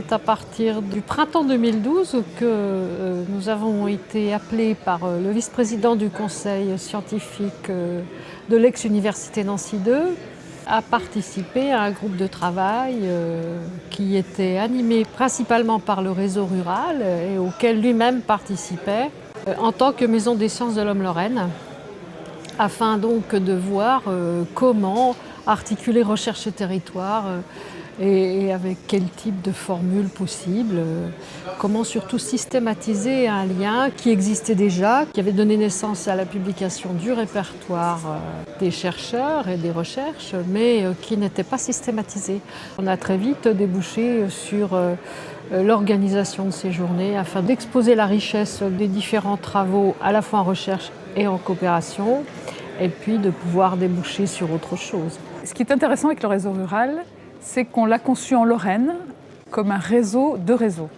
C'est à partir du printemps 2012 que nous avons été appelés par le vice-président du conseil scientifique de l'ex-université Nancy 2 à participer à un groupe de travail qui était animé principalement par le réseau rural et auquel lui-même participait en tant que Maison des sciences de l'Homme Lorraine, afin donc de voir comment articuler recherche et territoire et avec quel type de formule possible, comment surtout systématiser un lien qui existait déjà, qui avait donné naissance à la publication du répertoire des chercheurs et des recherches, mais qui n'était pas systématisé. On a très vite débouché sur l'organisation de ces journées afin d'exposer la richesse des différents travaux à la fois en recherche et en coopération, et puis de pouvoir déboucher sur autre chose. Ce qui est intéressant avec le réseau rural, c'est qu'on l'a conçu en Lorraine comme un réseau de réseaux.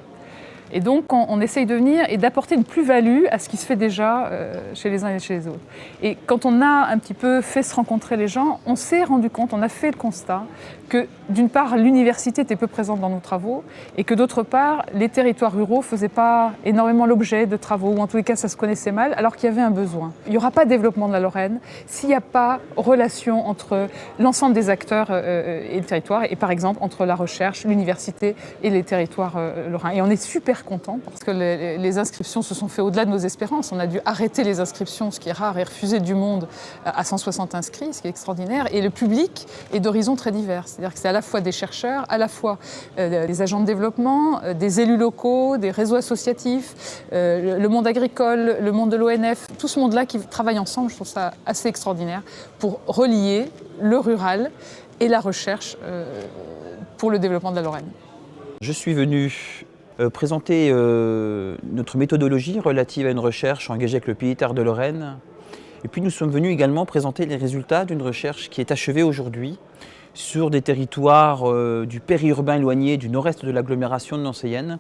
Et donc on essaye de venir et d'apporter une plus-value à ce qui se fait déjà chez les uns et chez les autres. Et quand on a un petit peu fait se rencontrer les gens, on s'est rendu compte, on a fait le constat que d'une part l'université était peu présente dans nos travaux et que d'autre part les territoires ruraux ne faisaient pas énormément l'objet de travaux, ou en tous les cas ça se connaissait mal, alors qu'il y avait un besoin. Il n'y aura pas de développement de la Lorraine s'il n'y a pas relation entre l'ensemble des acteurs et le territoire, et par exemple entre la recherche, l'université et les territoires lorrains. Et on est super contents parce que les inscriptions se sont faites au-delà de nos espérances. On a dû arrêter les inscriptions, ce qui est rare, et refuser du monde à 160 inscrits, ce qui est extraordinaire. Et le public est d'horizons très divers. C'est-à-dire que c'est à la fois des chercheurs, à la fois des agents de développement, des élus locaux, des réseaux associatifs, le monde agricole, le monde de l'ONF, tout ce monde-là qui travaille ensemble. Je trouve ça assez extraordinaire pour relier le rural et la recherche pour le développement de la Lorraine. Je suis venu présenter notre méthodologie relative à une recherche engagée avec le Pays-Terre de Lorraine. Et puis nous sommes venus également présenter les résultats d'une recherche qui est achevée aujourd'hui sur des territoires du périurbain éloigné du nord-est de l'agglomération de Nancéienne,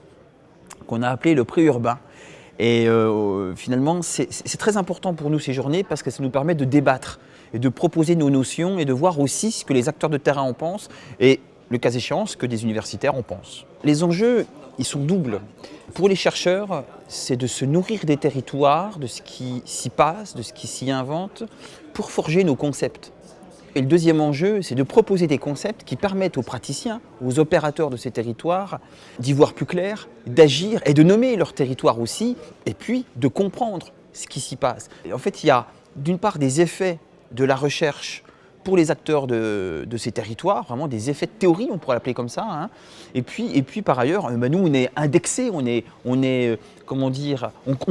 qu'on a appelé le préurbain. Et finalement, c'est très important pour nous ces journées parce que ça nous permet de débattre et de proposer nos notions et de voir aussi ce que les acteurs de terrain en pensent et, le cas échéant, ce que des universitaires en pensent. Les enjeux, ils sont doubles. Pour les chercheurs, c'est de se nourrir des territoires, de ce qui s'y passe, de ce qui s'y invente, pour forger nos concepts. Et le deuxième enjeu, c'est de proposer des concepts qui permettent aux praticiens, aux opérateurs de ces territoires, d'y voir plus clair, d'agir et de nommer leur territoire aussi, et puis de comprendre ce qui s'y passe. Et en fait, il y a d'une part des effets de la recherche pour les acteurs de ces territoires, vraiment des effets de théorie, on pourrait l'appeler comme ça. Hein. Et puis par ailleurs, nous on est indexés, on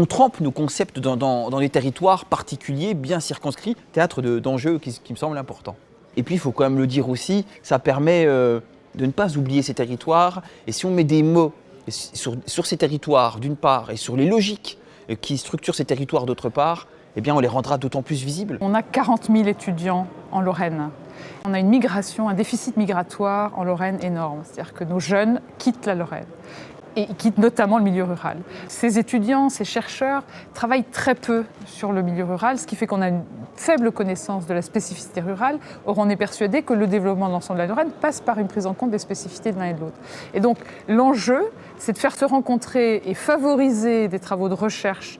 trempe nos concepts dans des territoires particuliers, bien circonscrits, théâtre d'enjeux qui me semble important. Et puis il faut quand même le dire aussi, ça permet de ne pas oublier ces territoires. Et si on met des mots sur ces territoires d'une part et sur les logiques qui structurent ces territoires d'autre part, eh bien on les rendra d'autant plus visibles. On a 40 000 étudiants en Lorraine. On a une migration, un déficit migratoire en Lorraine énorme. C'est-à-dire que nos jeunes quittent la Lorraine et quittent notamment le milieu rural. Ces étudiants, ces chercheurs travaillent très peu sur le milieu rural, ce qui fait qu'on a une faible connaissance de la spécificité rurale. Or, on est persuadé que le développement de l'ensemble de la Lorraine passe par une prise en compte des spécificités de l'un et de l'autre. Et donc, l'enjeu, c'est de faire se rencontrer et favoriser des travaux de recherche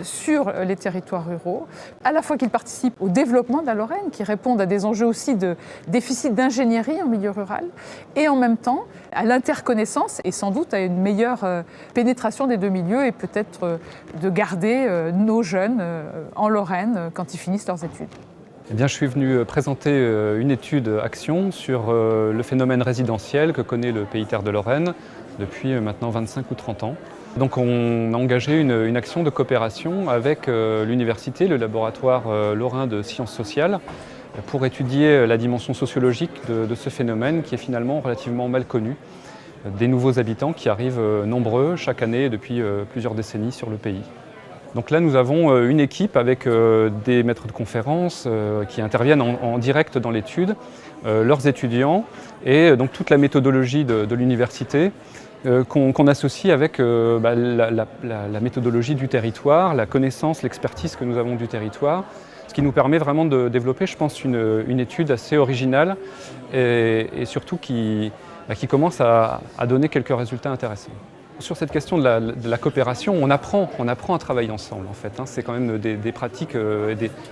sur les territoires ruraux, à la fois qu'ils participent au développement de la Lorraine, qui répondent à des enjeux aussi de déficit d'ingénierie en milieu rural, et en même temps à l'interconnaissance et sans doute à une meilleure pénétration des deux milieux et peut-être de garder nos jeunes en Lorraine quand ils finissent leurs études. Eh bien, je suis venu présenter une étude action sur le phénomène résidentiel que connaît le Pays-Terre de Lorraine depuis maintenant 25 ou 30 ans. Donc on a engagé une action de coopération avec l'université, le laboratoire lorrain de sciences sociales, pour étudier la dimension sociologique de ce phénomène qui est finalement relativement mal connu. Des nouveaux habitants qui arrivent nombreux chaque année depuis plusieurs décennies sur le pays. Donc là, nous avons une équipe avec des maîtres de conférences qui interviennent en direct dans l'étude, leurs étudiants et donc toute la méthodologie de l'université qu'on associe avec la méthodologie du territoire, la connaissance, l'expertise que nous avons du territoire, ce qui nous permet vraiment de développer, je pense, une étude assez originale et surtout qui qui commence à donner quelques résultats intéressants. Sur cette question de la coopération, on apprend à travailler ensemble en fait. C'est quand même des pratiques,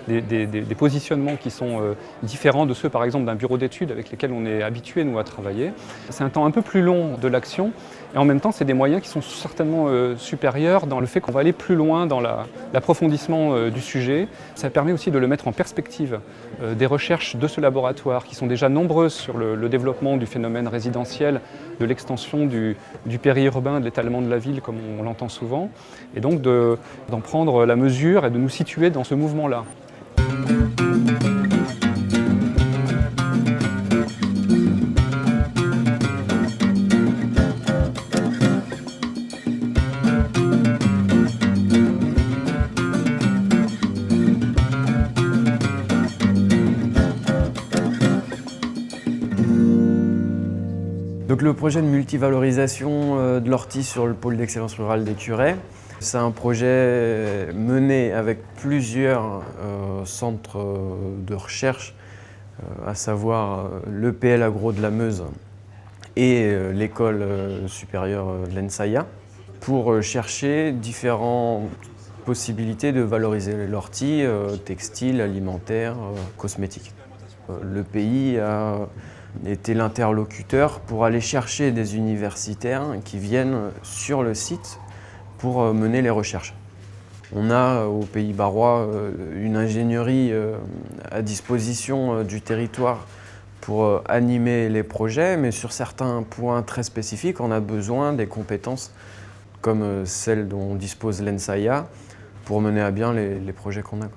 des positionnements qui sont différents de ceux par exemple d'un bureau d'études avec lesquels on est habitué nous à travailler. C'est un temps un peu plus long de l'action et en même temps c'est des moyens qui sont certainement supérieurs dans le fait qu'on va aller plus loin dans l'approfondissement du sujet. Ça permet aussi de le mettre en perspective des recherches de ce laboratoire qui sont déjà nombreuses sur le développement du phénomène résidentiel, de l'extension du périurbain, de l'étalement de la ville comme on l'entend souvent, et donc d'en prendre la mesure et de nous situer dans ce mouvement-là. Donc le projet de multivalorisation de l'ortie sur le pôle d'excellence rurale des Curets, c'est un projet mené avec plusieurs centres de recherche, à savoir l'EPL Agro de la Meuse et l'école supérieure de l'ENSAIA, pour chercher différentes possibilités de valoriser l'ortie textile, alimentaire, cosmétique. Le pays a été l'interlocuteur pour aller chercher des universitaires qui viennent sur le site pour mener les recherches. On a au Pays Barrois une ingénierie à disposition du territoire pour animer les projets, mais sur certains points très spécifiques, on a besoin des compétences comme celles dont dispose l'ENSAIA pour mener à bien les projets qu'on a.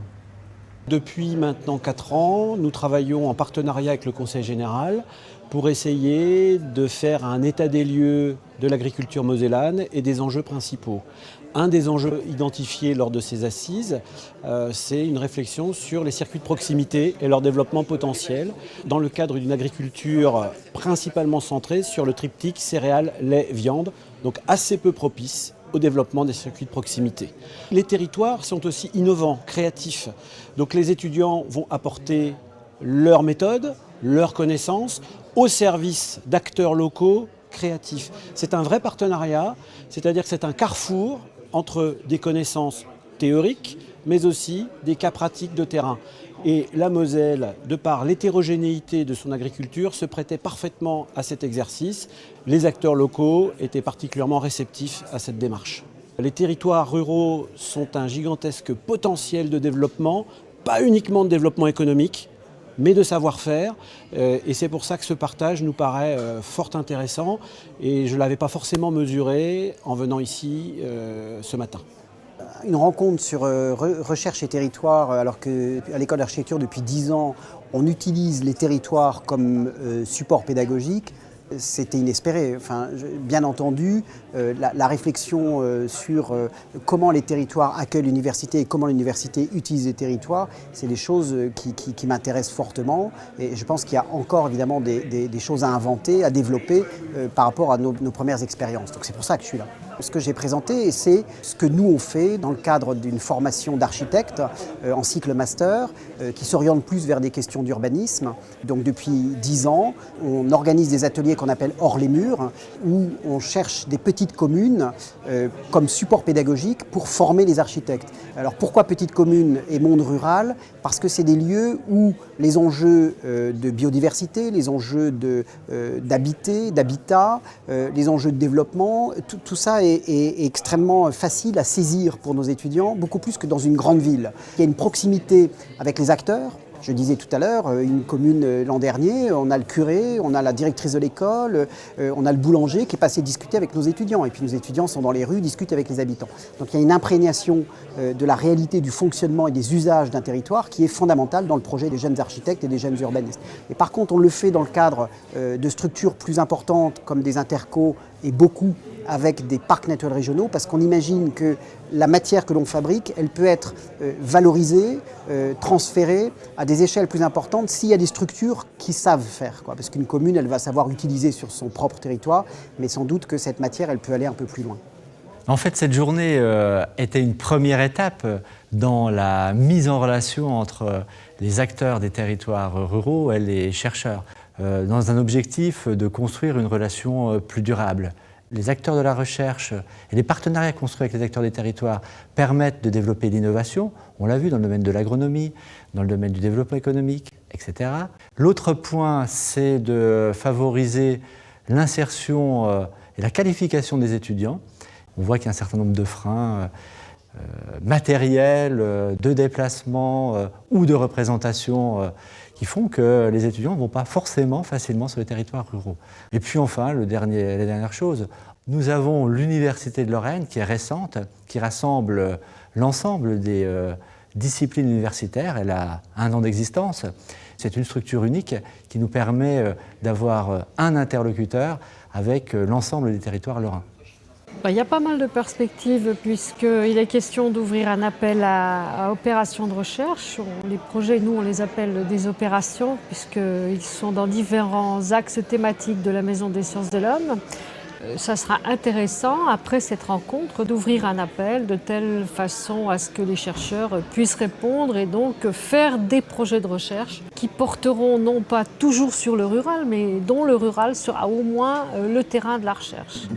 Depuis maintenant 4 ans, nous travaillons en partenariat avec le Conseil général pour essayer de faire un état des lieux de l'agriculture mosellane et des enjeux principaux. Un des enjeux identifiés lors de ces assises, c'est une réflexion sur les circuits de proximité et leur développement potentiel dans le cadre d'une agriculture principalement centrée sur le triptyque céréales, lait, viande, donc assez peu propice au développement des circuits de proximité. Les territoires sont aussi innovants, créatifs. Donc les étudiants vont apporter leurs méthodes, leurs connaissances au service d'acteurs locaux créatifs. C'est un vrai partenariat, c'est-à-dire que c'est un carrefour entre des connaissances théoriques, mais aussi des cas pratiques de terrain. Et la Moselle, de par l'hétérogénéité de son agriculture, se prêtait parfaitement à cet exercice. Les acteurs locaux étaient particulièrement réceptifs à cette démarche. Les territoires ruraux sont un gigantesque potentiel de développement, pas uniquement de développement économique, mais de savoir-faire. Et c'est pour ça que ce partage nous paraît fort intéressant. Et je ne l'avais pas forcément mesuré en venant ici ce matin. Une rencontre sur recherche et territoire, alors qu'à l'école d'architecture, depuis 10 ans, on utilise les territoires comme support pédagogique. C'était inespéré. Enfin, bien entendu, la réflexion sur comment les territoires accueillent l'université et comment l'université utilise les territoires, c'est des choses qui m'intéressent fortement. Et je pense qu'il y a encore évidemment des choses à inventer, à développer par rapport à nos premières expériences. Donc c'est pour ça que je suis là. Ce que j'ai présenté, c'est ce que nous on fait dans le cadre d'une formation d'architecte en cycle master qui s'oriente plus vers des questions d'urbanisme. Donc depuis 10 ans, on organise des ateliers qu'on appelle hors les murs, où on cherche des petites communes comme support pédagogique pour former les architectes. Alors pourquoi petites communes et monde rural? Parce que c'est des lieux où les enjeux de biodiversité, les enjeux d'habitat, les enjeux de développement, tout ça est extrêmement facile à saisir pour nos étudiants, beaucoup plus que dans une grande ville. Il y a une proximité avec les acteurs. Je disais tout à l'heure, une commune l'an dernier, on a le curé, on a la directrice de l'école, on a le boulanger qui est passé discuter avec nos étudiants. Et puis nos étudiants sont dans les rues, discutent avec les habitants. Donc il y a une imprégnation de la réalité du fonctionnement et des usages d'un territoire qui est fondamentale dans le projet des jeunes architectes et des jeunes urbanistes. Et par contre, on le fait dans le cadre de structures plus importantes comme des intercos et beaucoup avec des parcs naturels régionaux, parce qu'on imagine que la matière que l'on fabrique, elle peut être valorisée, transférée à des échelles plus importantes s'il y a des structures qui savent faire. Parce qu'une commune, elle va savoir l'utiliser sur son propre territoire, mais sans doute que cette matière, elle peut aller un peu plus loin. En fait, cette journée était une première étape dans la mise en relation entre les acteurs des territoires ruraux et les chercheurs. dans un objectif de construire une relation plus durable. Les acteurs de la recherche et les partenariats construits avec les acteurs des territoires permettent de développer l'innovation. On l'a vu dans le domaine de l'agronomie, dans le domaine du développement économique, etc. L'autre point, c'est de favoriser l'insertion et la qualification des étudiants. On voit qu'il y a un certain nombre de freins matériels, de déplacement ou de représentation qui font que les étudiants ne vont pas forcément facilement sur les territoires ruraux. Et puis enfin, la dernière chose, nous avons l'Université de Lorraine qui est récente, qui rassemble l'ensemble des disciplines universitaires. Elle a 1 an d'existence. C'est une structure unique qui nous permet d'avoir un interlocuteur avec l'ensemble des territoires lorrains. Il y a pas mal de perspectives puisqu'il est question d'ouvrir un appel à opérations de recherche. Les projets, nous, on les appelle des opérations puisqu'ils sont dans différents axes thématiques de la Maison des sciences de l'homme. Ça sera intéressant, après cette rencontre, d'ouvrir un appel de telle façon à ce que les chercheurs puissent répondre et donc faire des projets de recherche qui porteront non pas toujours sur le rural, mais dont le rural sera au moins le terrain de la recherche.